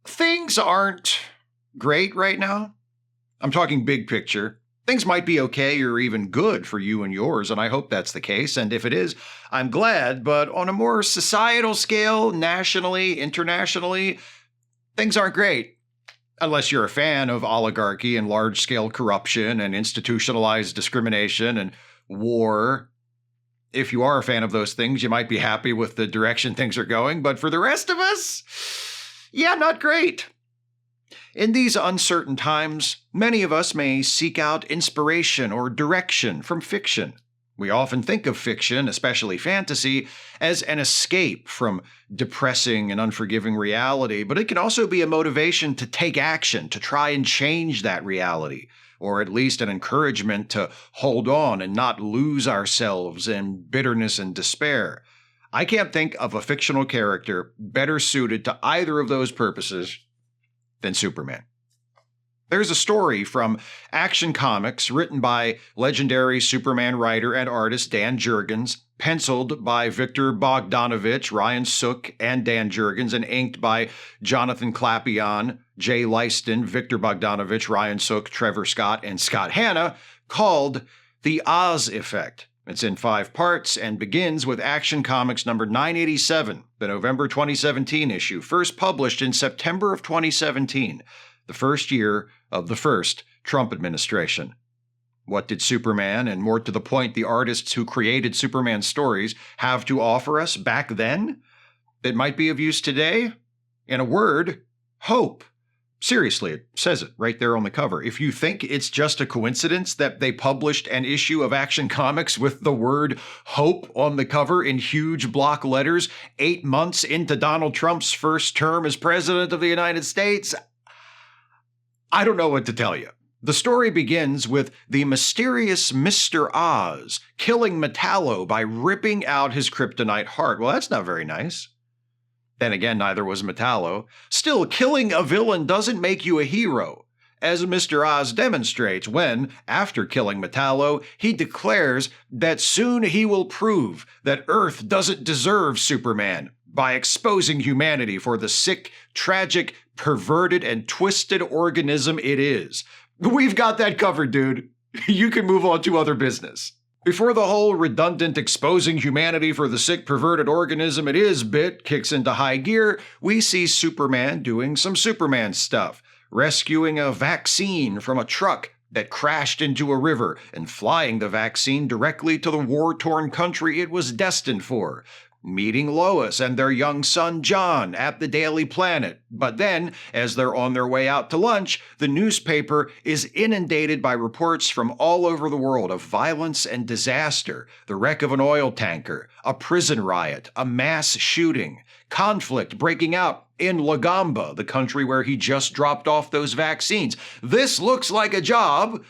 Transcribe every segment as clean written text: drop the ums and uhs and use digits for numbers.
Things aren't great right now. I'm talking big picture. Things might be okay or even good for you and yours, and I hope that's the case. And if it is, I'm glad. But on a more societal scale, nationally, internationally, things aren't great. Unless you're a fan of oligarchy and large-scale corruption and institutionalized discrimination and war. If you are a fan of those things, you might be happy with the direction things are going. But for the rest of us, yeah, not great. In these uncertain times, many of us may seek out inspiration or direction from fiction. We often think of fiction, especially fantasy, as an escape from depressing and unforgiving reality, but it can also be a motivation to take action, to try and change that reality, or at least an encouragement to hold on and not lose ourselves in bitterness and despair. I can't think of a fictional character better suited to either of those purposes than Superman. There's a story from Action Comics written by legendary Superman writer and artist Dan Jurgens, penciled by Victor Bogdanovich, Ryan Sook, and Dan Jurgens, and inked by Jonathan Clapion, Jay Leiston, Victor Bogdanovich, Ryan Sook, Trevor Scott, and Scott Hanna, called The Oz Effect. It's in 5 parts and begins with Action Comics number 987, the November 2017 issue, first published in September of 2017, the first year of the first Trump administration. What did Superman, and more to the point, the artists who created Superman's stories, have to offer us back then that might be of use today? In a word, hope. Seriously, it says it right there on the cover. If you think it's just a coincidence that they published an issue of Action Comics with the word hope on the cover in huge block letters 8 months into Donald Trump's first term as president of the United States, I don't know what to tell you. The story begins with the mysterious Mr. Oz killing Metallo by ripping out his kryptonite heart. Well, that's not very nice. Then again, neither was Metallo. Still, killing a villain doesn't make you a hero, as Mr. Oz demonstrates when, after killing Metallo, he declares that soon he will prove that Earth doesn't deserve Superman by exposing humanity for the sick, tragic, perverted, and twisted organism it is. We've got that covered, dude. You can move on to other business. Before the whole redundant exposing humanity for the sick, perverted organism it is bit kicks into high gear, we see Superman doing some Superman stuff, rescuing a vaccine from a truck that crashed into a river and flying the vaccine directly to the war-torn country it was destined for, meeting Lois and their young son John at the Daily Planet. But then, as they're on their way out to lunch, the newspaper is inundated by reports from all over the world of violence and disaster, the wreck of an oil tanker, a prison riot, a mass shooting, conflict breaking out in Lagomba, the country where he just dropped off those vaccines. This looks like a job,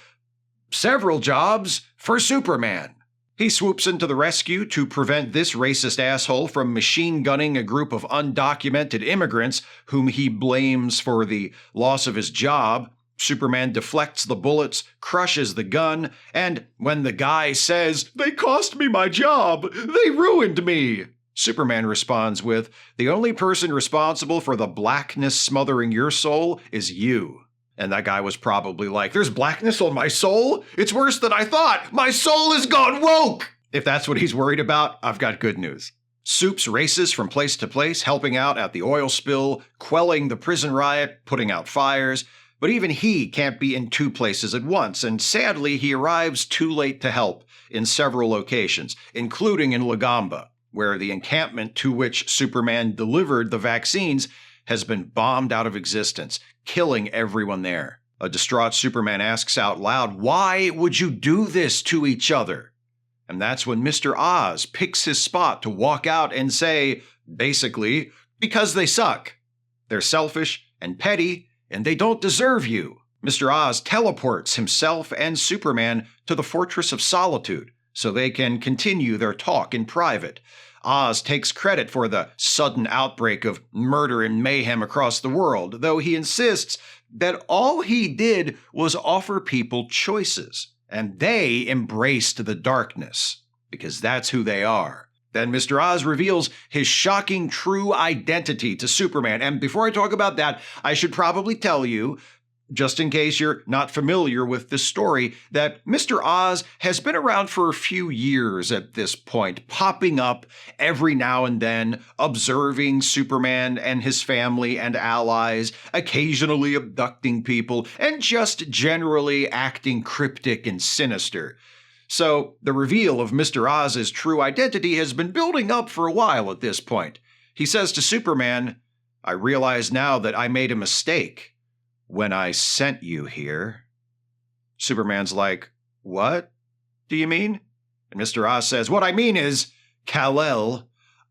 several jobs, for Superman. He swoops into the rescue to prevent this racist asshole from machine gunning a group of undocumented immigrants whom he blames for the loss of his job. Superman deflects the bullets, crushes the gun, and when the guy says, "They cost me my job, they ruined me," Superman responds with, "The only person responsible for the blackness smothering your soul is you." And that guy was probably like, "There's blackness on my soul? It's worse than I thought. My soul is gone woke." If that's what he's worried about, I've got good news. Supes races from place to place, helping out at the oil spill, quelling the prison riot, putting out fires. But even he can't be in 2 places at once, and sadly he arrives too late to help in several locations, including in Lagomba, where the encampment to which Superman delivered the vaccines has been bombed out of existence, killing everyone there. A distraught Superman asks out loud, "Why would you do this to each other?" And that's when Mr. Oz picks his spot to walk out and say, basically, because they suck. They're selfish and petty, and they don't deserve you. Mr. Oz teleports himself and Superman to the Fortress of Solitude so they can continue their talk in private. Oz takes credit for the sudden outbreak of murder and mayhem across the world, though he insists that all he did was offer people choices, and they embraced the darkness, because that's who they are. Then Mr. Oz reveals his shocking true identity to Superman. And before I talk about that, I should probably tell you, just in case you're not familiar with this story, that Mr. Oz has been around for a few years at this point, popping up every now and then, observing Superman and his family and allies, occasionally abducting people, and just generally acting cryptic and sinister. So the reveal of Mr. Oz's true identity has been building up for a while at this point. He says to Superman, "I realize now that I made a mistake when I sent you here." Superman's like, "What do you mean?" And Mr. Oz says, "What I mean is, Kal-El,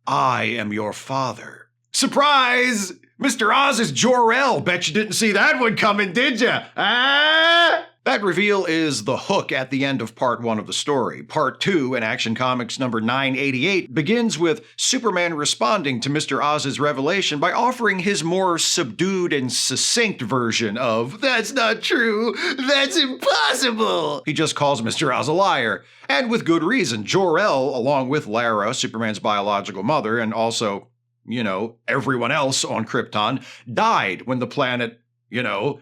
I am your father." Surprise! Mr. Oz is Jor-El. Bet you didn't see that one coming, did ya? Ah! That reveal is the hook at the end of Part 1 of the story. Part 2, in Action Comics number 988, begins with Superman responding to Mr. Oz's revelation by offering his more subdued and succinct version of, "That's not true, that's impossible." He just calls Mr. Oz a liar. And with good reason. Jor-El, along with Lara, Superman's biological mother, and also, everyone else on Krypton, died when the planet,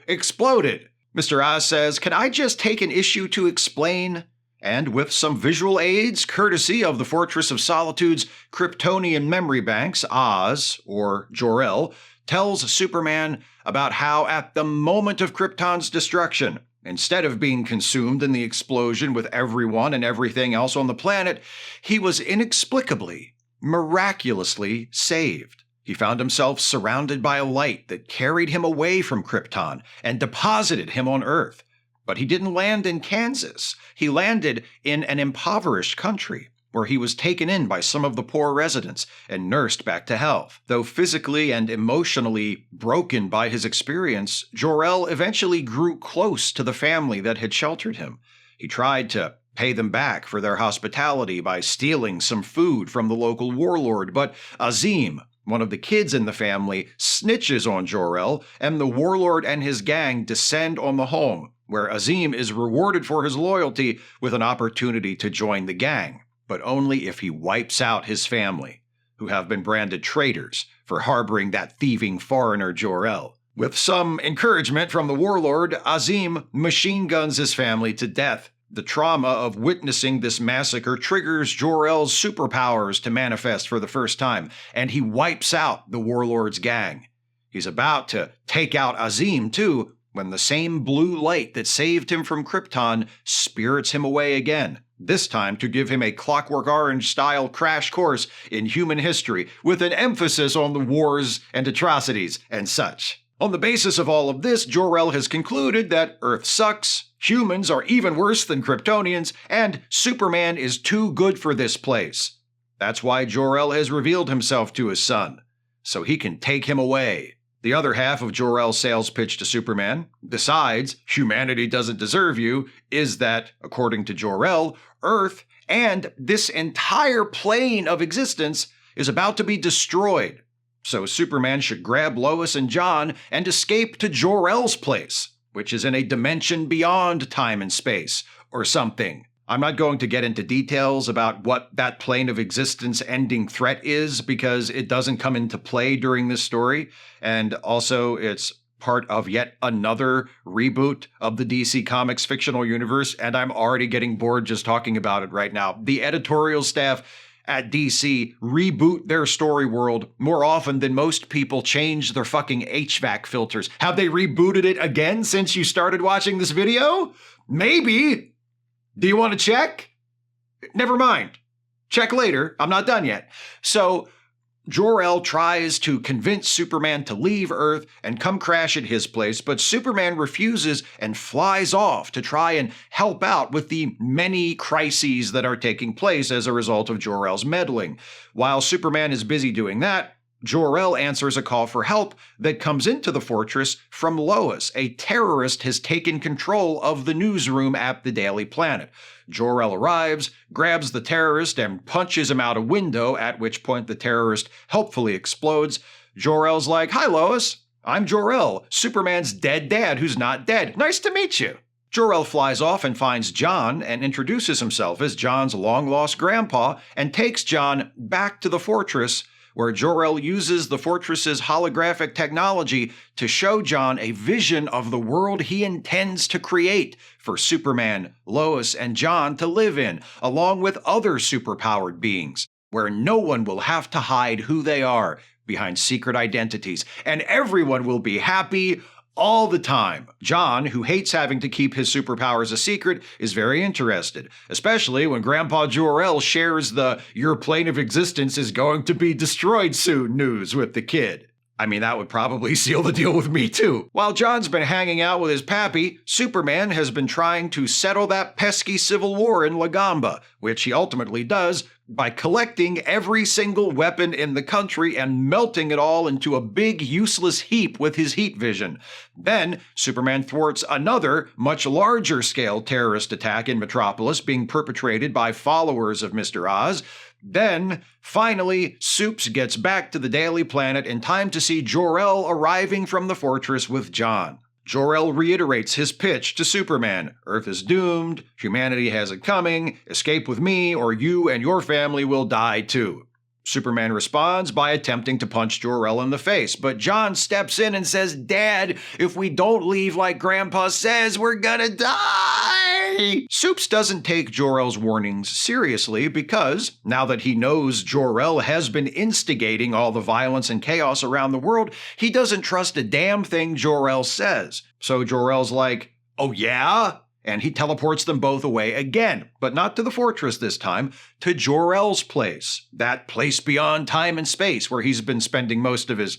exploded. Mr. Oz says, "Can I just take an issue to explain?" And with some visual aids, courtesy of the Fortress of Solitude's Kryptonian memory banks, Oz, or Jor-El, tells Superman about how at the moment of Krypton's destruction, instead of being consumed in the explosion with everyone and everything else on the planet, he was inexplicably, miraculously saved. He found himself surrounded by a light that carried him away from Krypton and deposited him on Earth. But he didn't land in Kansas. He landed in an impoverished country, where he was taken in by some of the poor residents and nursed back to health. Though physically and emotionally broken by his experience, Jor-El eventually grew close to the family that had sheltered him. He tried to pay them back for their hospitality by stealing some food from the local warlord, but Azim, one of the kids in the family, snitches on Jor-El, and the warlord and his gang descend on the home, where Azim is rewarded for his loyalty with an opportunity to join the gang, but only if he wipes out his family, who have been branded traitors for harboring that thieving foreigner Jor-El. With some encouragement from the warlord, Azim machine guns his family to death. The trauma of witnessing this massacre triggers Jor-El's superpowers to manifest for the first time, and he wipes out the warlord's gang. He's about to take out Azim, too, when the same blue light that saved him from Krypton spirits him away again, this time to give him a Clockwork Orange-style crash course in human history, with an emphasis on the wars and atrocities and such. On the basis of all of this, Jor-El has concluded that Earth sucks, humans are even worse than Kryptonians, and Superman is too good for this place. That's why Jor-El has revealed himself to his son, so he can take him away. The other half of Jor-El's sales pitch to Superman, besides humanity doesn't deserve you, is that, according to Jor-El, Earth and this entire plane of existence is about to be destroyed. So Superman should grab Lois and John and escape to Jor-El's place, which is in a dimension beyond time and space, or something. I'm not going to get into details about what that plane of existence ending threat is, because it doesn't come into play during this story, and also it's part of yet another reboot of the DC Comics fictional universe, and I'm already getting bored just talking about it right now. The editorial staff at DC reboot their story world more often than most people change their fucking HVAC filters. Have they rebooted it again since you started watching this video? Maybe. Do you want to check? Never mind. Check later. I'm not done yet. So Jor-El tries to convince Superman to leave Earth and come crash at his place, but Superman refuses and flies off to try and help out with the many crises that are taking place as a result of Jor-El's meddling. While Superman is busy doing that, Jor-El answers a call for help that comes into the fortress from Lois. A terrorist has taken control of the newsroom at the Daily Planet. Jor-El arrives, grabs the terrorist, and punches him out a window, at which point the terrorist helpfully explodes. Jor-El's like, "Hi, Lois. I'm Jor-El, Superman's dead dad who's not dead. Nice to meet you." Jor-El flies off and finds John and introduces himself as John's long-lost grandpa and takes John back to the fortress, where Jor-El uses the fortress's holographic technology to show John a vision of the world he intends to create for Superman, Lois, and John to live in, along with other superpowered beings, where no one will have to hide who they are behind secret identities, and everyone will be happy all the time. John, who hates having to keep his superpowers a secret, is very interested, especially when Grandpa Jor-El shares the "your plane of existence is going to be destroyed soon" news with the kid. I mean, that would probably seal the deal with me too. While John's been hanging out with his pappy, Superman has been trying to settle that pesky civil war in La Gamba, which he ultimately does by collecting every single weapon in the country and melting it all into a big useless heap with his heat vision. Then, Superman thwarts another, much larger scale terrorist attack in Metropolis being perpetrated by followers of Mr. Oz. Then, finally, Supes gets back to the Daily Planet in time to see Jor-El arriving from the fortress with John. Jor-El reiterates his pitch to Superman: Earth is doomed, humanity has it coming, escape with me or you and your family will die too. Superman responds by attempting to punch Jor-El in the face, but John steps in and says, "Dad, if we don't leave like Grandpa says, we're gonna die!" Supes doesn't take Jor-El's warnings seriously because, now that he knows Jor-El has been instigating all the violence and chaos around the world, he doesn't trust a damn thing Jor-El says. So Jor-El's like, "Oh yeah?" And he teleports them both away again, but not to the fortress this time, to Jor-El's place, that place beyond time and space where he's been spending most of his,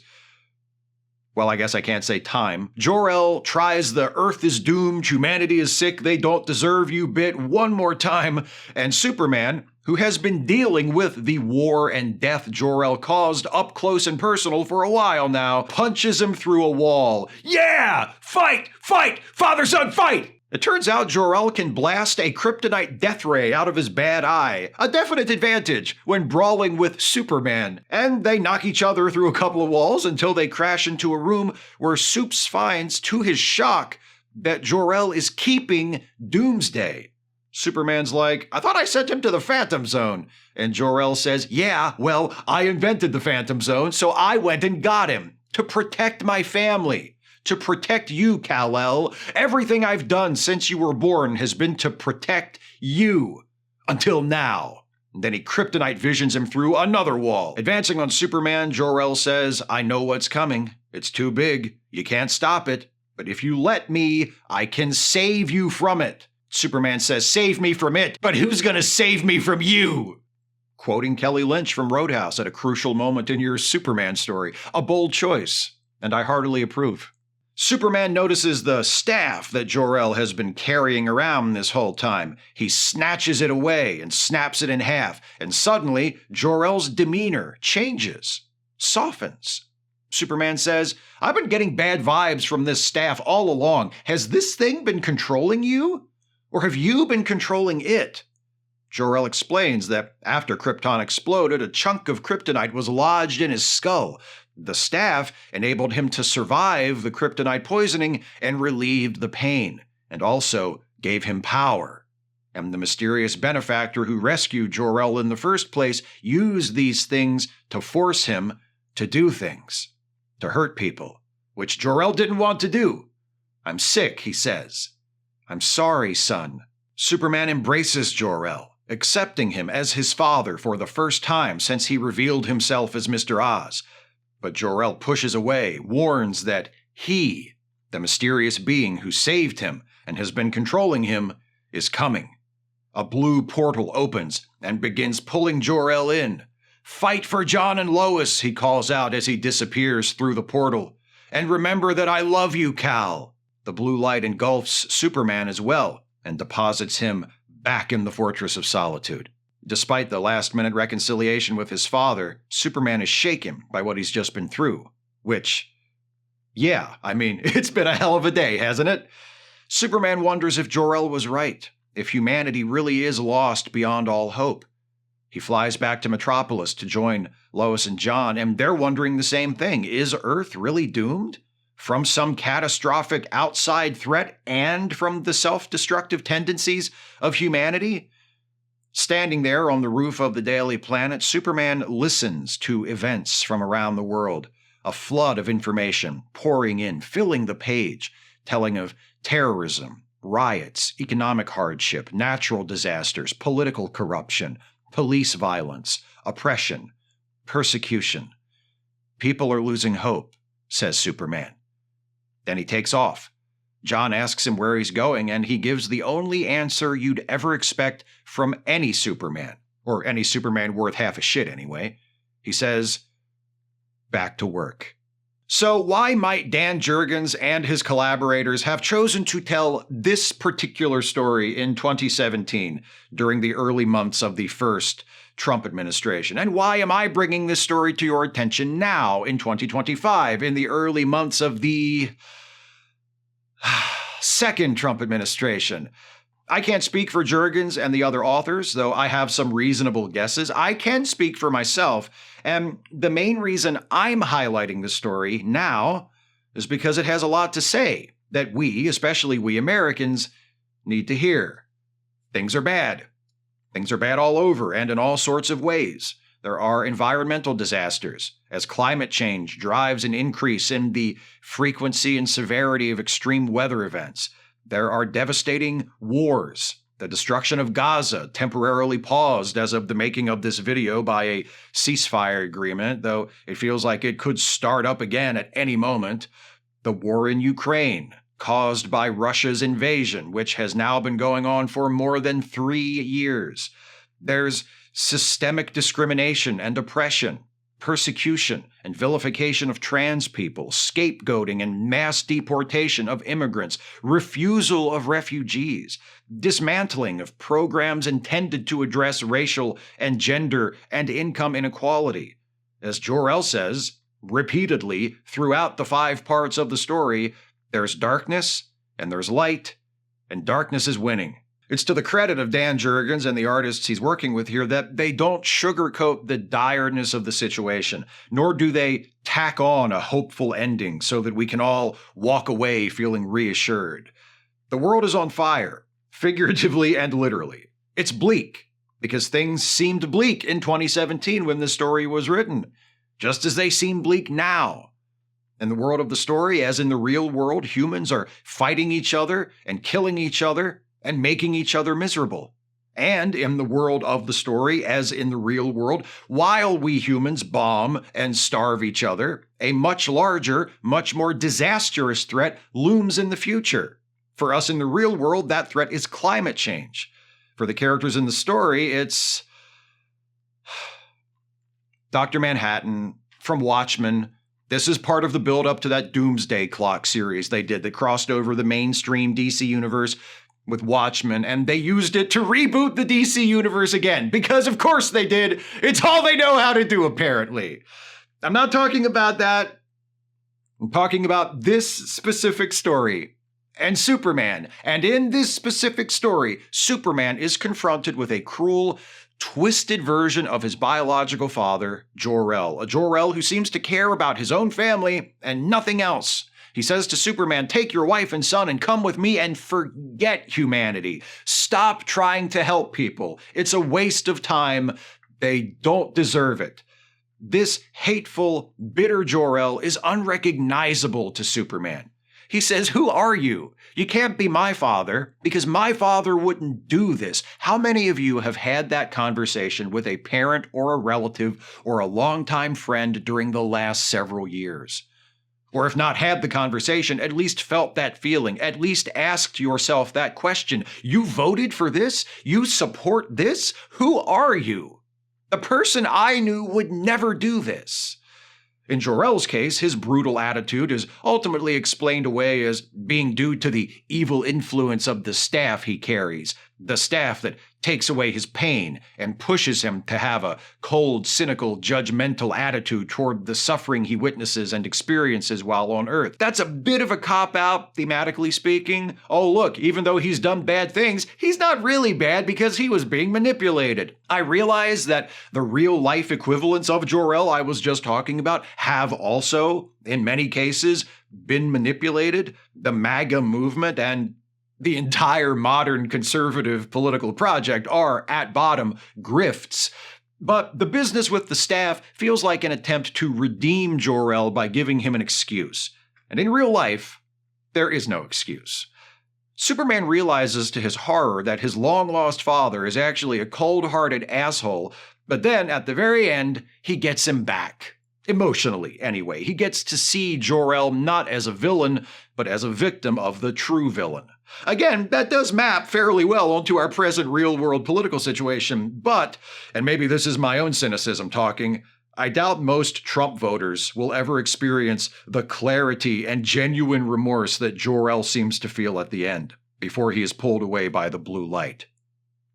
well, I guess I can't say time. Jor-El tries the "Earth is doomed, humanity is sick, they don't deserve you" bit one more time, and Superman, who has been dealing with the war and death Jor-El caused up close and personal for a while now, punches him through a wall. Yeah! Fight! Fight! Father-son, fight! It turns out Jor-El can blast a kryptonite death ray out of his bad eye, a definite advantage when brawling with Superman, and they knock each other through a couple of walls until they crash into a room where Supes finds, to his shock, that Jor-El is keeping Doomsday. Superman's like, "I thought I sent him to the Phantom Zone." And Jor-El says, "Yeah, well, I invented the Phantom Zone, so I went and got him to protect my family. To protect you, Kal-El. Everything I've done since you were born has been to protect you. Until now." And then he kryptonite visions him through another wall. Advancing on Superman, Jor-El says, "I know what's coming. It's too big. You can't stop it. But if you let me, I can save you from it." Superman says, "Save me from it, but who's gonna save me from you?" Quoting Kelly Lynch from Roadhouse at a crucial moment in your Superman story. A bold choice, and I heartily approve. Superman notices the staff that Jor-El has been carrying around this whole time. He snatches it away and snaps it in half, and suddenly Jor-El's demeanor changes, softens. Superman says, "I've been getting bad vibes from this staff all along. Has this thing been controlling you? Or have you been controlling it?" Jor-El explains that after Krypton exploded, a chunk of kryptonite was lodged in his skull. The staff enabled him to survive the kryptonite poisoning and relieved the pain, and also gave him power. And the mysterious benefactor who rescued Jor-El in the first place used these things to force him to do things, to hurt people, which Jor-El didn't want to do. "I'm sick," he says. "I'm sorry, son." Superman embraces Jor-El, accepting him as his father for the first time since he revealed himself as Mr. Oz. But Jor-El pushes away, warns that he, the mysterious being who saved him and has been controlling him, is coming. A blue portal opens and begins pulling Jor-El in. "Fight for John and Lois," he calls out as he disappears through the portal. "And remember that I love you, Kal." The blue light engulfs Superman as well and deposits him back in the Fortress of Solitude. Despite the last-minute reconciliation with his father, Superman is shaken by what he's just been through. Which, yeah, I mean, it's been a hell of a day, hasn't it? Superman wonders if Jor-El was right, if humanity really is lost beyond all hope. He flies back to Metropolis to join Lois and John, and they're wondering the same thing. Is Earth really doomed? from some catastrophic outside threat and from the self-destructive tendencies of humanity? Standing there on the roof of the Daily Planet, Superman listens to events from around the world, a flood of information pouring in, filling the page, telling of terrorism, riots, economic hardship, natural disasters, political corruption, police violence, oppression, persecution. People are losing hope, says Superman. Then he takes off. John asks him where he's going, and he gives the only answer you'd ever expect from any Superman, or any Superman worth half a shit anyway. He says, back to work. So why might Dan Jurgens and his collaborators have chosen to tell this particular story in 2017 during the early months of the first Trump administration? And why am I bringing this story to your attention now in 2025 in the early months of the second Trump administration? I can't speak for Jurgens and the other authors, though I have some reasonable guesses. I can speak for myself, and the main reason I'm highlighting this story now is because it has a lot to say that we, especially we Americans, need to hear. Things are bad. Things are bad all over and in all sorts of ways. There are environmental disasters, as climate change drives an increase in the frequency and severity of extreme weather events. There are devastating wars. The destruction of Gaza, temporarily paused as of the making of this video by a ceasefire agreement, though it feels like it could start up again at any moment. The war in Ukraine, caused by Russia's invasion, which has now been going on for more than 3 years. There's systemic discrimination and oppression, persecution and vilification of trans people, scapegoating and mass deportation of immigrants, refusal of refugees, dismantling of programs intended to address racial and gender and income inequality. As Jor-El says, repeatedly throughout the 5 parts of the story, there's darkness and there's light, and darkness is winning. It's to the credit of Dan Jurgens and the artists he's working with here that they don't sugarcoat the direness of the situation, nor do they tack on a hopeful ending so that we can all walk away feeling reassured. The world is on fire, figuratively and literally. It's bleak, because things seemed bleak in 2017 when the story was written, just as they seem bleak now. In the world of the story, as in the real world, humans are fighting each other and killing each other and making each other miserable. And in the world of the story, as in the real world, while we humans bomb and starve each other, a much larger, much more disastrous threat looms in the future. For us in the real world, that threat is climate change. For the characters in the story, it's Dr. Manhattan from Watchmen. This is part of the build-up to that Doomsday Clock series they did that crossed over the mainstream DC universe with Watchmen, and they used it to reboot the DC universe again, because of course they did. It's all they know how to do, apparently. I'm not talking about that. I'm talking about this specific story and Superman. And in this specific story, Superman is confronted with a cruel, twisted version of his biological father, Jor-El, a Jor-El who seems to care about his own family and nothing else. He says to Superman, "Take your wife and son and come with me and forget humanity. Stop trying to help people. It's a waste of time. They don't deserve it." This hateful, bitter Jor-El is unrecognizable to Superman. He says, "Who are you? You can't be my father, because my father wouldn't do this." How many of you have had that conversation with a parent or a relative or a longtime friend during the last several years? Or if not had the conversation, at least felt that feeling, at least asked yourself that question. You voted for this? You support this? Who are you? The person I knew would never do this. In Jor-El's case, his brutal attitude is ultimately explained away as being due to the evil influence of the staff he carries, the staff that takes away his pain and pushes him to have a cold, cynical, judgmental attitude toward the suffering he witnesses and experiences while on Earth. That's a bit of a cop-out, thematically speaking. Oh, look, even though he's done bad things, he's not really bad because he was being manipulated. I realize that the real-life equivalents of Jor-El I was just talking about have also, in many cases, been manipulated. The MAGA movement and the entire modern conservative political project are, at bottom, grifts. But the business with the staff feels like an attempt to redeem Jor-El by giving him an excuse. And in real life, there is no excuse. Superman realizes to his horror that his long-lost father is actually a cold-hearted asshole, but then, at the very end, he gets him back. Emotionally, anyway. He gets to see Jor-El not as a villain, but as a victim of the true villain. Again, that does map fairly well onto our present real-world political situation, but, and maybe this is my own cynicism talking, I doubt most Trump voters will ever experience the clarity and genuine remorse that Jor-El seems to feel at the end, before he is pulled away by the blue light.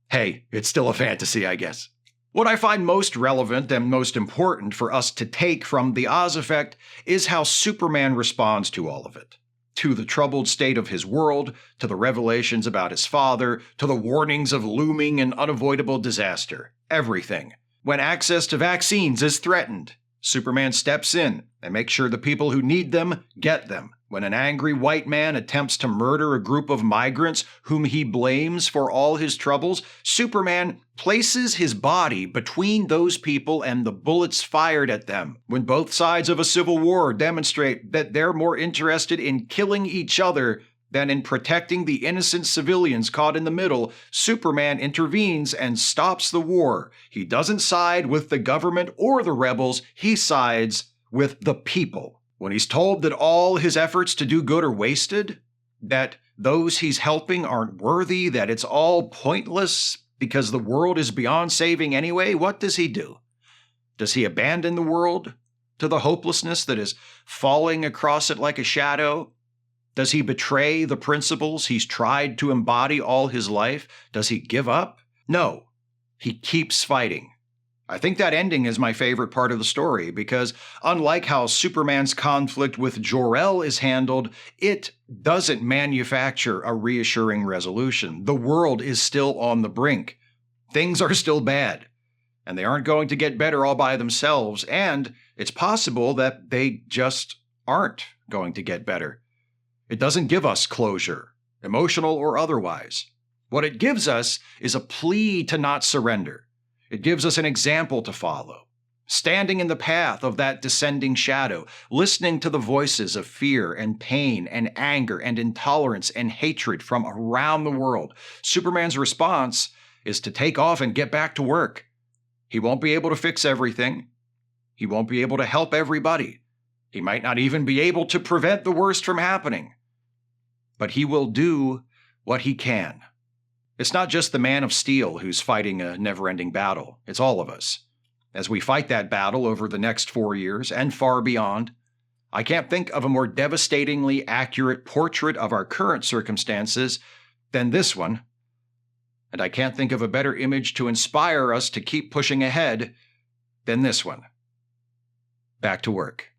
Hey, it's still a fantasy, I guess. What I find most relevant and most important for us to take from the Oz effect is how Superman responds to all of it. To the troubled state of his world, to the revelations about his father, to the warnings of looming and unavoidable disaster. Everything. When access to vaccines is threatened, Superman steps in and makes sure the people who need them get them. When an angry white man attempts to murder a group of migrants whom he blames for all his troubles, Superman places his body between those people and the bullets fired at them. When both sides of a civil war demonstrate that they're more interested in killing each other than in protecting the innocent civilians caught in the middle, Superman intervenes and stops the war. He doesn't side with the government or the rebels, he sides with the people. When he's told that all his efforts to do good are wasted, that those he's helping aren't worthy, that it's all pointless because the world is beyond saving anyway, what does he do? Does he abandon the world to the hopelessness that is falling across it like a shadow? Does he betray the principles he's tried to embody all his life? Does he give up? No, he keeps fighting. I think that ending is my favorite part of the story because, unlike how Superman's conflict with Jor-El is handled, it doesn't manufacture a reassuring resolution. The world is still on the brink. Things are still bad, and they aren't going to get better all by themselves, and it's possible that they just aren't going to get better. It doesn't give us closure, emotional or otherwise. What it gives us is a plea to not surrender. It gives us an example to follow, standing in the path of that descending shadow, listening to the voices of fear and pain and anger and intolerance and hatred from around the world. Superman's response is to take off and get back to work. He won't be able to fix everything. He won't be able to help everybody. He might not even be able to prevent the worst from happening. But he will do what he can. It's not just the Man of Steel who's fighting a never-ending battle. It's all of us. As we fight that battle over the next 4 years and far beyond, I can't think of a more devastatingly accurate portrait of our current circumstances than this one. And I can't think of a better image to inspire us to keep pushing ahead than this one. Back to work.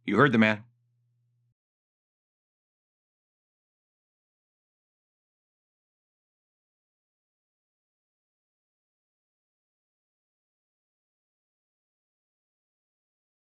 You heard the man.